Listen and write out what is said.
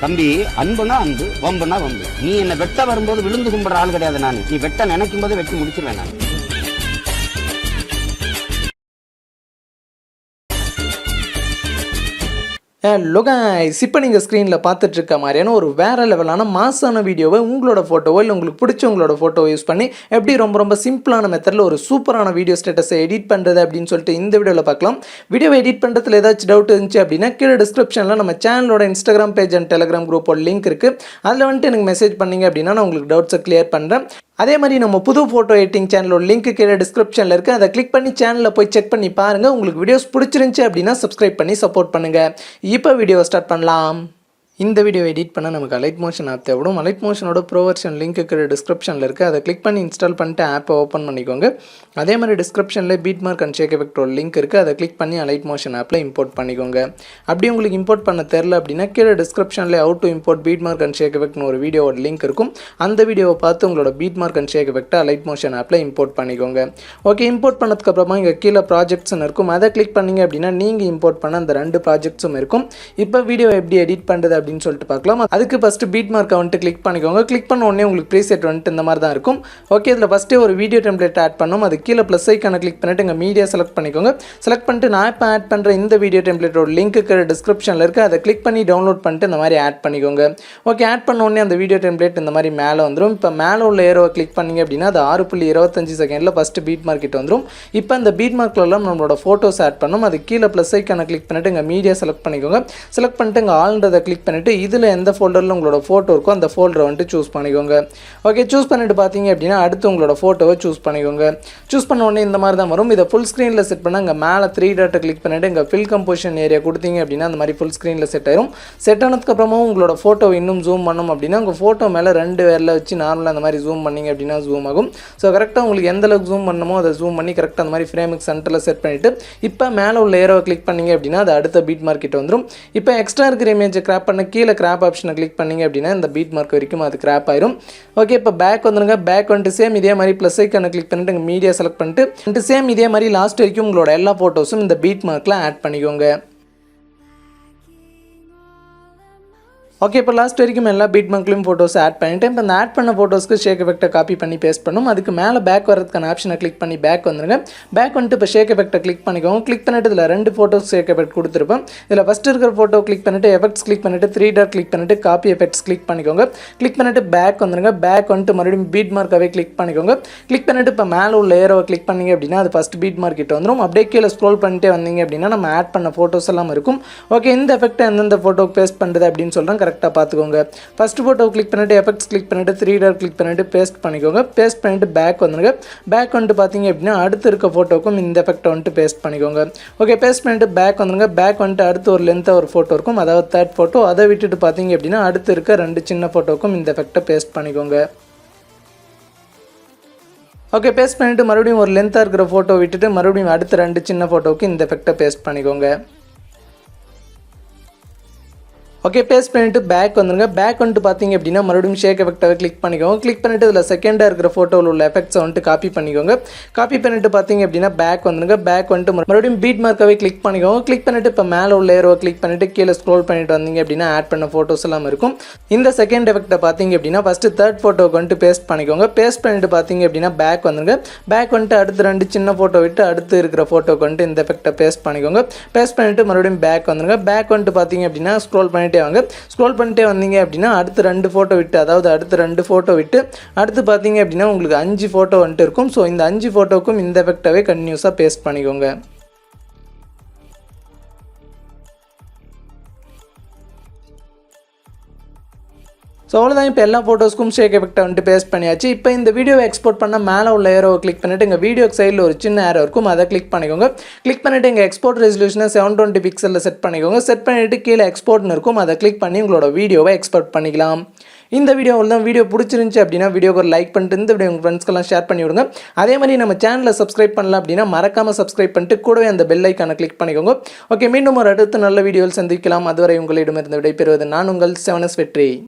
தம்பி, அன்புனா அன்பு, வம்புனா வம்பு. நீ என்ன வெட்ட வரும்போது விழுந்து கும்பிடுற ஆள் கிடையாது. நான் நீ வெட்ட நினைக்கும் போது வெட்டி முடிச்சிருவேன் நான். ஹலோ गाइस, இப்போ நீங்கள் ஸ்க்ரீனில் பார்த்துட்டு இருக்க மாதிரியான ஒரு வேறு லெவலான மாசான வீடியோவை உங்களோட ஃபோட்டோவோ இல்லை உங்களுக்கு பிடிச்ச உங்களோட ஃபோட்டோவை யூஸ் பண்ணி எப்படி ரொம்ப சிம்பிளான மெத்தடில் ஒரு சூப்பரான வீடியோ ஸ்டேட்டஸை எடிட் பண்ணுறது அப்படின்னு சொல்லிட்டு இந்த வீடியோவில் பார்க்கலாம். வீடியோவை எடிட் பண்ணுறதுல ஏதாச்சும் டவுட் இருந்துச்சு அப்படின்னா கீழே டிஸ்கிரிப்ஷனில் நம்ம சேனலோட இன்ஸ்டாகிராம் பேஜ் அண்ட் டெலிகிராம் குரூப்போட லிங்க் இருக்குது. அதில் வந்துட்டு எனக்கு மெசேஜ் பண்ணிங்க அப்படின்னா நான் உங்களுக்கு டவுட்ஸை கிளியர் பண்ணுறேன். அதே மாதிரி நம்ம புது ஃபோட்டோ எடிட்டிங் சேனலோட லிங்க் கீழே டிஸ்கிரிப்ஷனில் இருக்குது. அதை கிளிக் பண்ணி சேனலில் போய் செக் பண்ணி பாருங்கள். உங்களுக்கு வீடியோஸ் பிடிச்சிருந்துச்சி அப்படின்னா சப்ஸ்கிரைப் பண்ணி சப்போர்ட் பண்ணுங்கள். இப்போ வீடியோவை ஸ்டார்ட் பண்ணலாம். இந்த வீடியோ எடிட் பண்ண நமக்கு அலைட் மோஷன் ஆப் தேவைப்படும். அலைட் மோஷனோட ப்ரோ வெர்ஷன் லிங்க் டிஸ்கிரிப்ஷனில் இருக்குது. அதை கிளிக் பண்ணி இன்ஸ்டால் பண்ணிட்டு ஆப்பை ஓப்பன் பண்ணிக்கோங்க. அதே மாதிரி டிஸ்கிரிப்ஷனில் பீட் மார்க் அண்ட் ஷேக் எஃபெக்டோட லிங்க் இருக்குது. அதை கிளிக் பண்ணி அலைட் மோஷன் ஆப்பில் இம்போர்ட் பண்ணிக்கோங்க. அப்படி உங்களுக்கு இம்போர்ட் பண்ண தெரில அப்படின்னா கீழே டிஸ்கிரிப்ஷனில் how to import beat mark and shake எஃபெக்ட்னு ஒரு வீடியோட லிங்க் இருக்கும். அந்த வீடியோவை பார்த்து உங்களோட பீட் மார்க் அண்ட் ஷேக் எஃபெக்ட்டை அலைட் மோஷன் ஆப்பில் இம்போர்ட் பண்ணிக்கோங்க. ஓகே, இம்போர்ட் பண்ணதுக்கப்புறமா இங்கே கீழே ப்ராஜெக்ட்ஸ்னு இருக்கும். அதை கிளிக் பண்ணிங்க அப்படின்னா நீங்கள் இம்போர்ட் பண்ண அந்த 2 ப்ராஜெக்ட்ஸும் இருக்கும். இப்போ வீடியோ எப்படி எடிட் பண்ணுறது அப்படின்னு சொல்லிட்டு பார்க்கலாம். அதுக்கு ஃபஸ்ட்டு பீட் மார்க்கை வந்துட்டு கிளிக் பண்ணிக்கோங்க. கிளிக் பண்ண உடனே உங்களுக்கு ப்ரீசெட் வந்துட்டு இந்த மாதிரி தான் இருக்கும். ஓகே, இதில் ஃபஸ்ட்டு ஒரு வீடியோ டெம்ப்ளேட் ஆட் பண்ணணும். அது கீழே ப்ளஸ் ஐக்கான கிளிக் பண்ணிட்டு இங்கே மீடியா செலக்ட் பண்ணிக்கோங்க. செலக்ட் பண்ணிட்டு நான் இப்போ ஆட் பண்ணுற இந்த வீடியோ டெம்ப்ளேட்டோட லிங்க் டிஸ்கிரிப்ஷனில் இருக்குது. அதை கிளிக் பண்ணி டவுன்லோட் பண்ணிட்டு இந்த மாதிரி ஆட் பண்ணிக்கோங்க. ஓகே, ஆட் பண்ண உடனே அந்த வீடியோ டெம்ப்ளேட் இந்த மாதிரி மேலே வந்துடும். இப்போ மேலே உள்ள ஏரோவை கிளிக் பண்ணிங்க அப்படின்னா அது 6.25 செகண்டில் ஃபஸ்ட்டு பீட் மார்க்கிட்ட வந்துடும். இப்போ அந்த பீட் மார்க்லாம் நம்மளோட ஃபோட்டோஸ் ஆட் பண்ணணும். அது கீழே ப்ளஸ் ஐக்கான கிளிக் பண்ணிட்டு இங்கே மீடியா செலக்ட் பண்ணிக்கோங்க. செலக்ட் பண்ணிட்டு இங்கே ஆல்ன்றதை கிளிக் பண்ணிவிட்டு இதில் எந்த ஃபோல்டரில் உங்களோட ஃபோட்டோ இருக்கும் அந்த ஃபோல்டரை வந்துட்டு சூஸ் பண்ணிக்கோங்க. ஓகே, சூஸ் பண்ணிட்டு பார்த்தீங்க அப்படின்னா அடுத்து உங்களோட ஃபோட்டோவை சூஸ் பண்ணிக்கோங்க. சூஸ் பண்ண உடனே இந்த மாதிரி தான் வரும். இதை ஃபுல் ஸ்க்ரீனில் செட் பண்ணால் இங்கே மேலே 3 டாட்டை கிளிக் பண்ணிவிட்டு இங்கே ஃபில் கம்போசிஷன் ஏரியா கொடுத்தீங்க அப்படின்னா அந்த மாதிரி ஃபுல் ஸ்க்ரீனில் செட் ஆயிரும். செட் ஆனதுக்கப்புறமா உங்களோட ஃபோட்டோ இன்னும் ஜூம் பண்ணணும் அப்படின்னா உங்கள் ஃபோட்டோ மேலே 2 விரலை வச்சு நார்மலாக அந்த மாதிரி ஜூம் பண்ணிங்க அப்படின்னா ஜூம் ஆகும். ஸோ கரெக்டாக உங்களுக்கு எந்த அளவுக்கு ஜூம் பண்ணணுமோ அதை ஜூம் பண்ணி கரெக்டாக அந்த மாதிரி ஃப்ரேமுக்கு சென்டரில் செட் பண்ணிவிட்டு இப்போ மேலே உள்ள ஏரோவை கிளிக் பண்ணிங்க அப்படின்னா அது அடுத்த பீட் மார்க்கிட்ட வந்துடும். இப்போ எக்ஸ்ட்ரா இருக்கிற இமேஜை கிராப் பண்ண கீழே கிராப் ஆப்ஷனை கிளிக் பண்ணிங்க அப்படின்னா இந்த பீட் மார்க் வரைக்கும் அது கிராப் ஆயிரும். ஓகே, இப்போ பேக் வந்துருங்க. பேக் வந்துட்டு சேம் இதே மாதிரி ப்ளஸ் ஐக்கான கிளிக் பண்ணிட்டு இங்கே மீடியா செலக்ட் பண்ணிட்டு சேம் இதே மாதிரி லாஸ்ட் வரைக்கும் உங்களோட எல்லா ஃபோட்டோஸும் இந்த பீட் மார்க்கில் ஆட் பண்ணிக்கோங்க. ஓகே, இப்போ லாஸ்ட் வரைக்கும் எல்லா பீட் மார்க்லையும் ஃபோட்டோஸ் ஆட் பண்ணிவிட்டு இப்போ இந்த ஆட் பண்ண ஃபோட்டோஸ்க்கு ஷேக் எஃபெக்ட்டை காப்பி பண்ணி பேஸ்ட் பண்ணும். அதுக்கு மேலே பேக் வரதுக்கான ஆப்ஷனை கிளிக் பண்ணி பேக் வந்துருங்க. பேக் வந்துட்டு இப்போ ஷேக் எஃபெக்ட்டை கிளிக் பண்ணிக்கோங்க. கிளிக் பண்ணிட்டு இதில் 2 ஃபோட்டோஸ் ஷேக் எஃபெக்ட் கொடுத்துருப்போம். இதில் ஃபஸ்ட்டு இருக்கிற ஃபோட்டோ கிளிக் பண்ணிட்டு எஃபெக்ட்ஸ் கிளிக் பண்ணிட்டு 3 டாட் கிளிக் பண்ணிட்டு காப்பி எஃபெக்ட்ஸ் கிளிக் பண்ணிக்கோங்க. கிளிக் பண்ணிட்டு பேக் வந்துருங்க. பேக் வந்துட்டு மறுபடியும் பீட் மார்க்காகவே கிளிக் பண்ணிக்கோங்க. கிளிக் பண்ணிட்டு இப்போ மேலே உள்ள ஏரோவை கிளிக் பண்ணிங்க அப்படின்னா அது ஃபஸ்ட் பீட் மார்க் கிட்ட வந்துடும். அப்படியே கீழே ஸ்க்ரோல் பண்ணிட்டே வந்தீங்க அப்படின்னா நம்ம ஆட் பண்ண ஃபோட்டோஸ் எல்லாம் இருக்கும். ஓகே, இந்த எஃபெக்ட்டை எந்தெந்த ஃபோட்டோக்கு பேஸ்ட் பண்ணுறது அப்படின்னு சொல்கிறேன், கரெக்டாக பார்த்துக்கோங்க. ஃபர்ஸ்ட் ஃபோட்டோ கிளிக் பண்ணிட்டு எஃபெக்ட்ஸ் கிளிக் பண்ணிட்டு 3 டாட் கிளிக் பண்ணிட்டு பேஸ்ட் பண்ணிக்கோங்க. பேஸ்ட் பண்ணிட்டு பேக் வந்துருங்க. பேக் வந்துட்டு பார்த்தீங்க அப்படின்னா அடுத்து இருக்க ஃபோட்டோக்கும் இந்த எஃபெக்ட்டை வந்துட்டு பேஸ்ட் பண்ணிக்கோங்க. ஓகே, பேஸ்ட் பண்ணிட்டு பேக் வந்துருங்க. பேக் வந்துட்டு அடுத்து ஒரு லென்த்தாக ஒரு ஃபோட்டோ இருக்கும், அதாவது 3rd ஃபோட்டோ. அதை விட்டுட்டு பார்த்தீங்க அப்படின்னா அடுத்து இருக்க 2 சின்ன ஃபோட்டோக்கும் இந்த எஃபெக்ட்டை பேஸ்ட் பண்ணிக்கோங்க. ஓகே, பேஸ்ட் பண்ணிட்டு மறுபடியும் ஒரு லென்த்தாக இருக்கிற ஃபோட்டோ விட்டுட்டு மறுபடியும் அடுத்த 2 சின்ன ஃபோட்டோவுக்கு இந்த எஃபெக்ட்டை பேஸ்ட் பண்ணிக்கோங்க. ஓகே, பேஸ்ட் பண்ணிட்டு பேக் வந்துருங்க. பேக் வந்துட்டு பார்த்தீங்க அப்படின்னா மறுபடியும் ஷேக் எஃபெக்ட்டாக கிளிக் பண்ணிக்கோங்க. கிளிக் பண்ணிட்டு இதில் செகண்டாக இருக்கிற ஃபோட்டோவில் உள்ள எஃபெக்ட்ஸை வந்துட்டு காப்பி பண்ணிக்கோங்க. காப்பி பண்ணிட்டு பார்த்தீங்க அப்படின்னா பேக் வந்துருங்க. பேக் வந்துட்டு மறுபடியும் பீட் மார்க்காகவே கிளிக் பண்ணிக்கோங்க. கிளிக் பண்ணிட்டு இப்போ மேலே உள்ள ஏரோவை கிளிக் பண்ணிட்டு கீழே ஸ்க்ரோல் பண்ணிட்டு வந்தீங்க அப்படின்னா ஆட் பண்ண ஃபோட்டோஸ் எல்லாம் இருக்கும். இந்த செகண்ட் எஃபெக்ட்டை பார்த்தீங்க அப்படின்னா ஃபஸ்ட்டு 3rd ஃபோட்டோக்கு வந்துட்டு பேஸ்ட் பண்ணிக்கோங்க. பேஸ்ட் பண்ணிட்டு பார்த்தீங்க அப்படின்னா பேக் வந்துருங்க. பேக் வந்துட்டு அடுத்து 2 சின்ன ஃபோட்டோ விட்டு அடுத்து இருக்கிற ஃபோட்டோக்கு வந்துட்டு இந்த எஃபெக்ட்டை பேஸ்ட் பண்ணிக்கோங்க. பேஸ்ட் பண்ணிட்டு மறுபடியும் பேக் வந்துருங்க. பேக் வந்துட்டு பார்த்தீங்க அப்படின்னா ஸ்க்ரோல் பண்ணிட்டே வாங்க. ஸ்க்ரோல் பண்ணிட்டே வந்தீங்க அப்படின்னா அடுத்து 2 ஃபோட்டோ விட்டு, அதாவது அடுத்து 2 ஃபோட்டோ விட்டு அடுத்து பார்த்தீங்க அப்படின்னா உங்களுக்கு 5 ஃபோட்டோ வந்துட்டு இருக்கும். ஸோ இந்த 5 ஃபோட்டோக்கும் இந்த எஃபெக்டாகவே கண்டினியூஸாக பேஸ்ட் பண்ணிக்கோங்க. ஸோ அவ்வளோதான், இப்போ எல்லா ஃபோட்டோஸ்க்கும் ஷேக் எஃபெக்ட்டை வந்துட்டு பேஸ்ட் பண்ணியாச்சு. இப்போ இந்த வீடியோவை எக்ஸ்போர்ட் பண்ண மேலே உள்ள ஏரோவை கிளிக் பண்ணிவிட்டு எங்கள் வீடியோக்கு சைடில் ஒரு சின்ன ஏரோ இருக்கும், அதை கிளிக் பண்ணிக்கோங்க. கிளிக் பண்ணிவிட்டு எங்கள் எக்ஸ்போர்ட் ரெசல்யூஷனை 720 பிக்சலில் செட் பண்ணிக்கோங்க. செட் பண்ணிவிட்டு கீழே எக்ஸ்போர்ட்னு இருக்கும், அதை கிளிக் பண்ணி உங்களோட வீடியோவை எக்ஸ்போர்ட் பண்ணிக்கலாம். இந்த வீடியோவில் தான் வீடியோ பிடிச்சிருந்துச்சி அப்படின்னா வீடியோக்கு ஒரு லைக் பண்ணிட்டு இந்த வீடியோ உங்கள் ஃப்ரெண்ட்ஸ்க்கெல்லாம் ஷேர் பண்ணி விடுங்க. அதே மாதிரி நம்ம சேனலை சப்ஸ்கிரைப் பண்ணலாம் அப்படின்னா மறக்காமல் சப்ஸ்கிரைப் பண்ணிட்டு கூடவே அந்த பெல் ஐக்கானை கிளிக் பண்ணிக்கோங்க. ஓகே, மீண்டும் ஒரு அடுத்த நல்ல வீடியோவில் சந்திக்கலாம். அதுவரை உங்களிடமிருந்து விடைபெறுவது நான் உங்கள் செவனஸ் வெற்றி.